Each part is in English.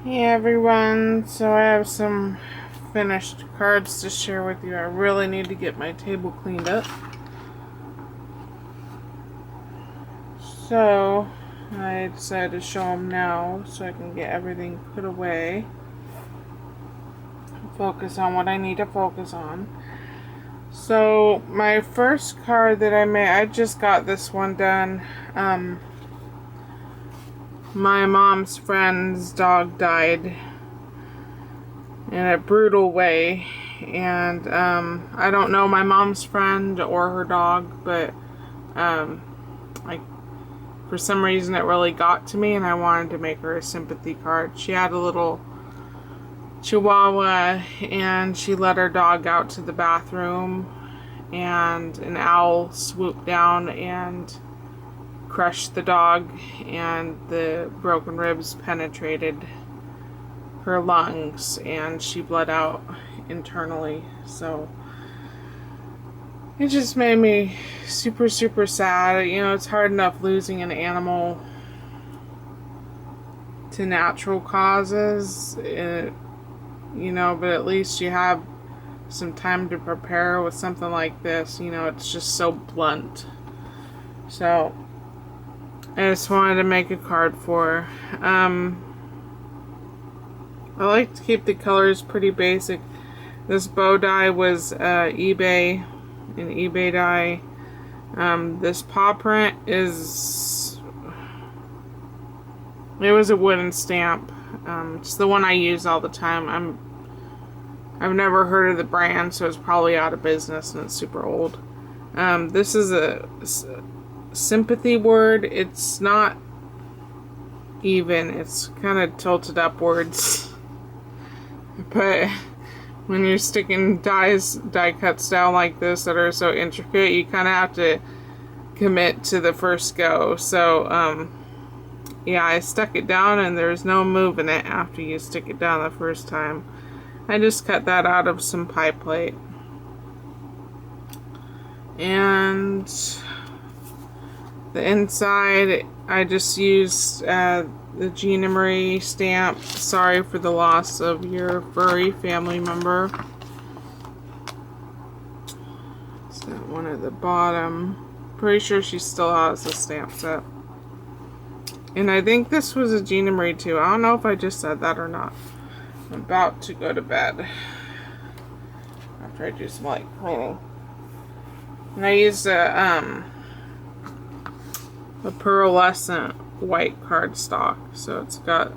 Hey everyone, so I have some finished cards to share with you. I really need to get my table cleaned up. So I decided to show them now so I can get everything put away. Focus on what I need to focus on. So my first card that I made, I just got this one done. My mom's friend's dog died in a brutal way, and I don't know my mom's friend or her dog, but for some reason it really got to me and I wanted to make her a sympathy card. She had a little chihuahua and she let her dog out to the bathroom, and an owl swooped down and crushed the dog, and the broken ribs penetrated her lungs and she bled out internally. So it just made me super sad. You know, it's hard enough losing an animal to natural causes, but at least you have some time to prepare. With something like this, it's just so blunt. So I just wanted to make a card for her. I like to keep the colors pretty basic. This bow die was an eBay die. This paw print it was a wooden stamp. It's the one I use all the time. I've never heard of the brand, so it's probably out of business and it's super old. This is a sympathy word. It's not even. It's kind of tilted upwards. But when you're sticking die cuts down like this that are so intricate, you kind of have to commit to the first go. So, yeah, I stuck it down and there's no moving it after you stick it down the first time. I just cut that out of some pie plate. And the inside, I just used the Gina Marie stamp. Sorry for the loss of your furry family member. It's that one at the bottom. Pretty sure she still has the stamp set. And I think this was a Gina Marie too. I don't know if I just said that or not. I'm about to go to bed after I do some light cleaning. And I used a pearlescent white cardstock, so it's got,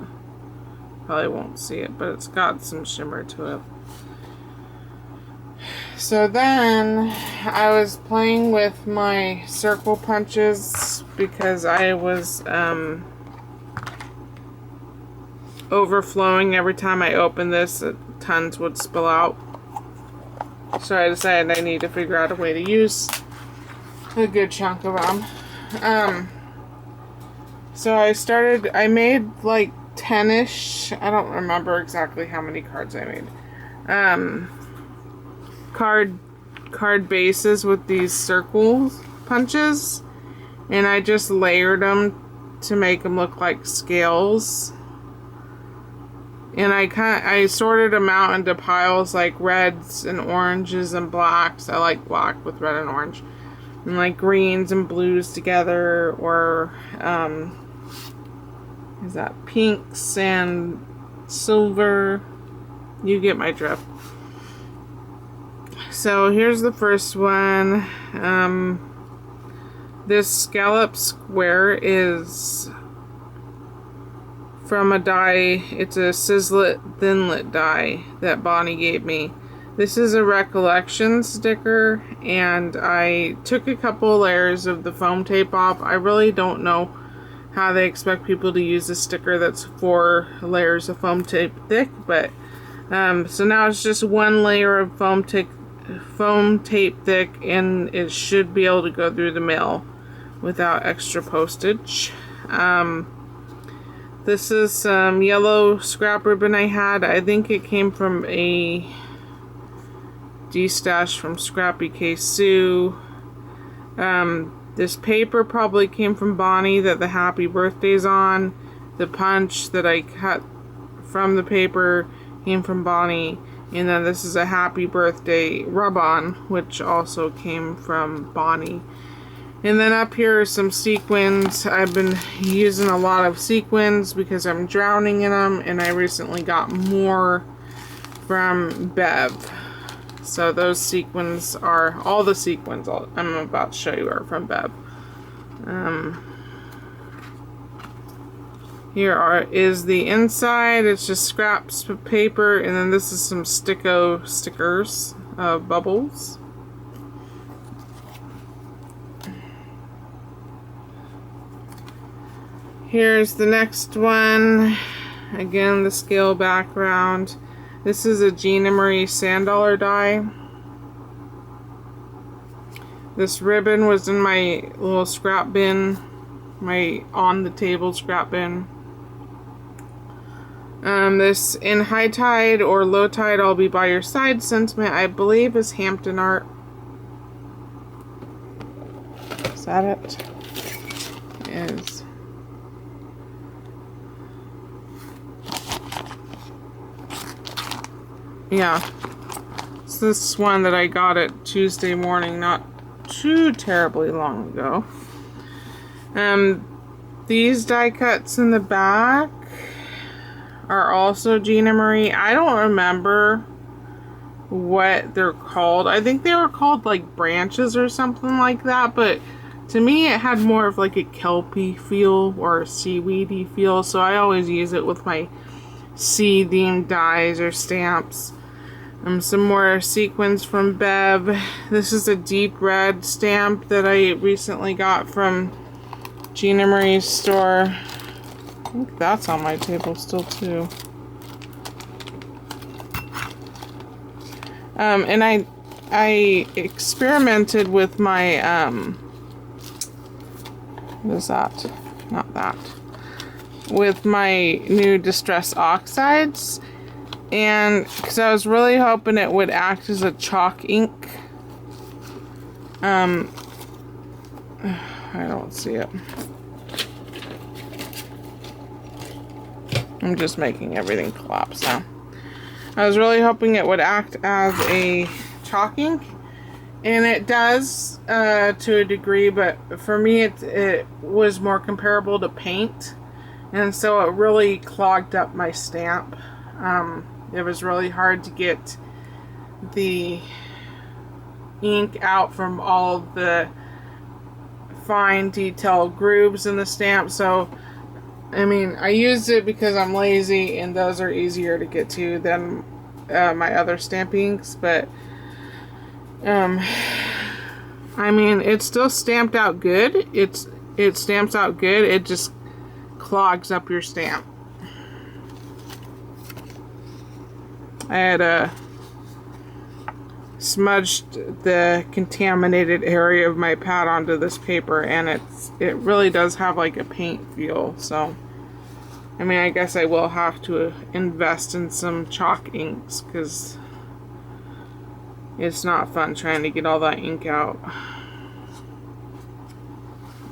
probably won't see it, but it's got some shimmer to it. So then I was playing with my circle punches because I was overflowing. Every time I opened this, tons would spill out. So I decided I need to figure out a way to use a good chunk of them. So I made like 10-ish. I don't remember exactly how many cards I made. Card bases with these circle punches, and I just layered them to make them look like scales. And I sorted them out into piles like reds and oranges and blacks. I like black with red and orange. And like greens and blues together, or is that pinks and silver? You get my drift. So here's the first one. This scallop square is from a die. It's a Sizzlet Thinlet die that Bonnie gave me. This is a recollection sticker, and I took a couple layers of the foam tape off. I really don't know how they expect people to use a sticker that's 4 layers of foam tape thick, but so now it's just 1 layer of foam tape thick, and it should be able to go through the mail without extra postage. This is some yellow scrap ribbon I had. I think it came from a D-stash from Scrappy K. Sue. This paper probably came from Bonnie that the happy birthday's on. The punch that I cut from the paper came from Bonnie. And then this is a happy birthday rub-on, which also came from Bonnie. And then up here are some sequins. I've been using a lot of sequins because I'm drowning in them, and I recently got more from Bev. So those sequins are, all the sequins I'm about to show you are from Bev. Here is the inside. It's just scraps of paper, and then this is some stickers of bubbles. Here's the next one. Again, the scale background. This is a Gina Marie sand dollar die. This ribbon was in my little scrap bin, my on the table scrap bin. This in high tide or low tide, I'll be by your side sentiment, I believe, is Hampton art. Is that it? Is. Yeah. It's this one that I got it Tuesday morning, not too terribly long ago. These die cuts in the back are also Gina Marie. I don't remember what they're called. I think they were called like branches or something like that, but to me it had more of like a kelpy feel or a seaweedy feel, so I always use it with my sea themed dies or stamps. Some more sequins from Bev. This is a deep red stamp that I recently got from Gina Marie's store. I think that's on my table still too. And I experimented with my what is that? Not that. With my new Distress Oxides, and because I was really hoping it would act as a chalk ink. I don't see it. I'm just making everything collapse now. I was really hoping it would act as a chalk ink, and it does to a degree, but for me it was more comparable to paint, and so it really clogged up my stamp. It was really hard to get the ink out from all the fine detailed grooves in the stamp. So I mean, I used it because I'm lazy and those are easier to get to than my other stamp inks, but I mean, it's still stamped out good. It stamps out good. It just clogs up your stamp. I had smudged the contaminated area of my pad onto this paper, and it really does have like a paint feel. So I mean, I guess I will have to invest in some chalk inks because it's not fun trying to get all that ink out.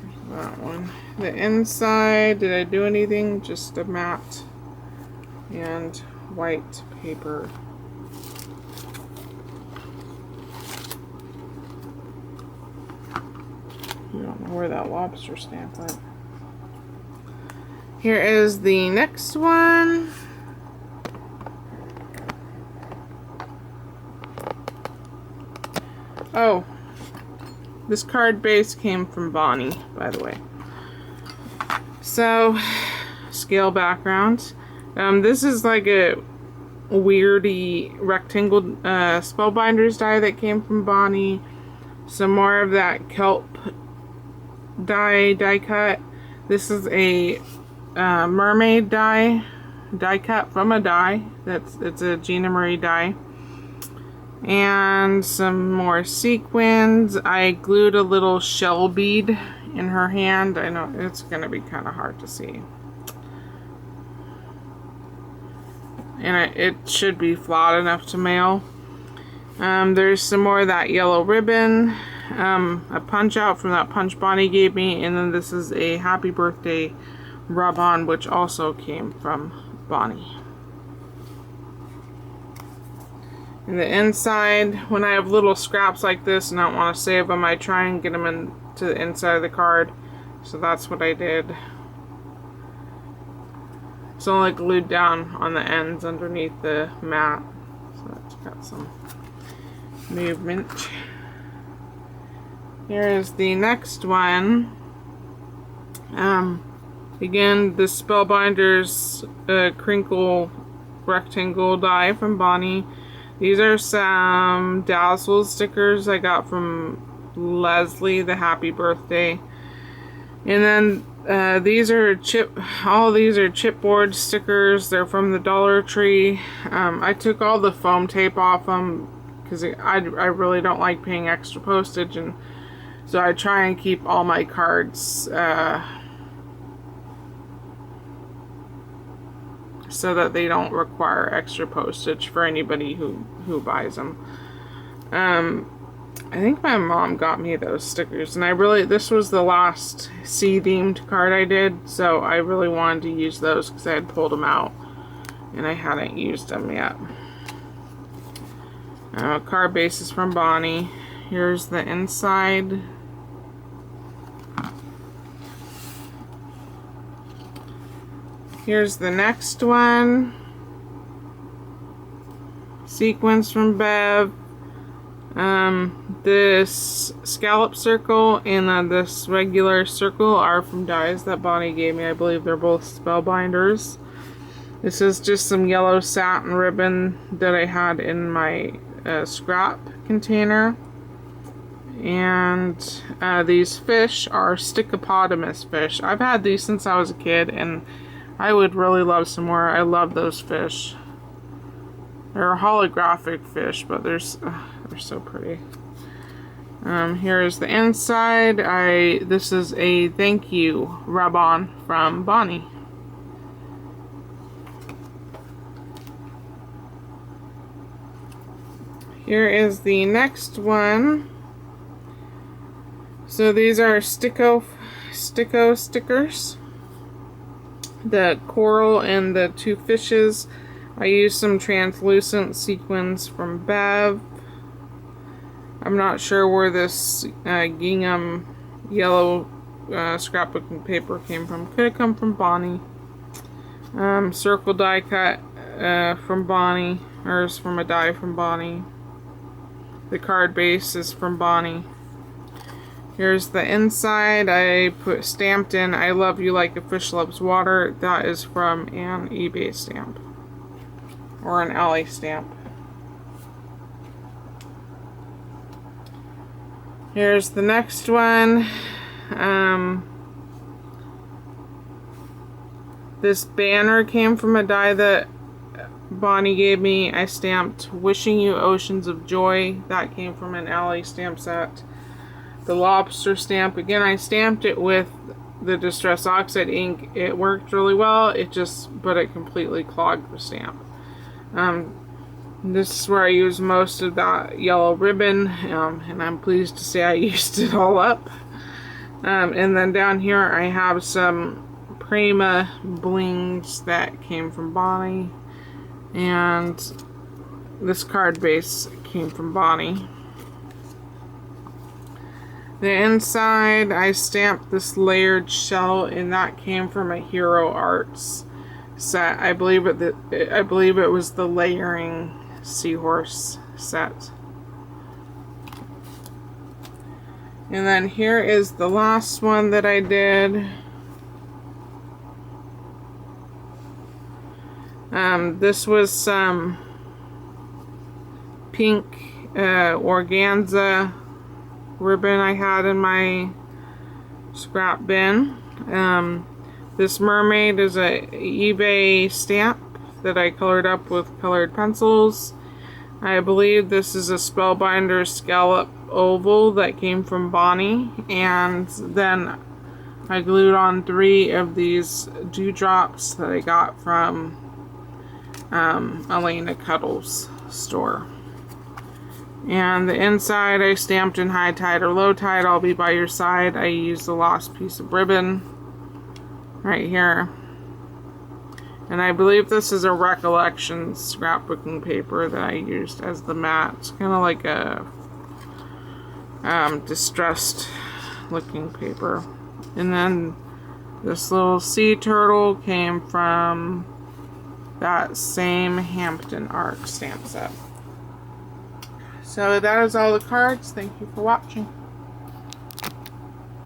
There's that one. The inside, did I do anything? Just a matte and white paper. I don't know where that lobster stamp went. Here is the next one. Oh, this card base came from Bonnie, by the way. So, scale background. This is like a weirdy rectangle spellbinders die that came from Bonnie. Some more of that kelp die cut. This is a mermaid die cut from a die. It's a Gina Marie die. And some more sequins. I glued a little shell bead in her hand. I know it's gonna be kind of hard to see. And it should be flat enough to mail. There's some more of that yellow ribbon. A punch out from that punch Bonnie gave me. And then this is a happy birthday rub-on, which also came from Bonnie. And the inside, when I have little scraps like this and I don't want to save them, I try and get them into the inside of the card. So that's what I did. It's only glued down on the ends underneath the mat. So it's got some movement. Here is the next one. Again, the Spellbinders crinkle rectangle die from Bonnie. These are some Dazzle stickers I got from Leslie, the happy birthday. And then these are all these are chipboard stickers. They're from the Dollar Tree. I took all the foam tape off them because I really don't like paying extra postage, and so I try and keep all my cards so that they don't require extra postage for anybody who buys them. I think my mom got me those stickers, and this was the last sea-themed card I did, so I really wanted to use those because I had pulled them out and I hadn't used them yet. Card base is from Bonnie. Here's the inside. Here's the next one. Sequins from Bev. This scallop circle and this regular circle are from dies that Bonnie gave me. I believe they're both Spellbinders. This is just some yellow satin ribbon that I had in my scrap container. And these fish are Stickopotamus fish. I've had these since I was a kid, and I would really love some more. I love those fish. They're holographic fish, but they're so pretty. Here is the inside. This is a thank you rub-on from Bonnie. Here is the next one. So these are Sticko stickers. The coral and the two fishes. I used some translucent sequins from Bev. I'm not sure where this gingham yellow scrapbooking paper came from. Could have come from Bonnie. Circle die cut from Bonnie. Or is from a die from Bonnie. The card base is from Bonnie. Here's the inside. I put stamped in I love you like a fish loves water. That is from an eBay stamp. Or an alley stamp. Here's the next one. This banner came from a die that Bonnie gave me. I stamped wishing you oceans of joy. That came from an alley stamp set. The lobster stamp, again, I stamped it with the Distress Oxide ink. It worked really well, but it completely clogged the stamp. This is where I used most of that yellow ribbon, and I'm pleased to say I used it all up. And then down here I have some Prima blings that came from Bonnie, and this card base came from Bonnie. The inside, I stamped this layered shell, and that came from a Hero Arts set. I believe it was the layering seahorse set. And then here is the last one that I did. This was some pink organza ribbon I had in my scrap bin. This mermaid is a eBay stamp that I colored up with colored pencils. I believe this is a Spellbinder scallop oval that came from Bonnie, and then I glued on 3 of these dewdrops that I got from Elena Cuddle's store. And the inside I stamped in high tide or low tide, I'll be by your side. I used the lost piece of ribbon right here. And I believe this is a Recollection scrapbooking paper that I used as the mat. It's kind of like a distressed looking paper. And then this little sea turtle came from that same Hampton Arc stamp set. So that is all the cards. Thank you for watching.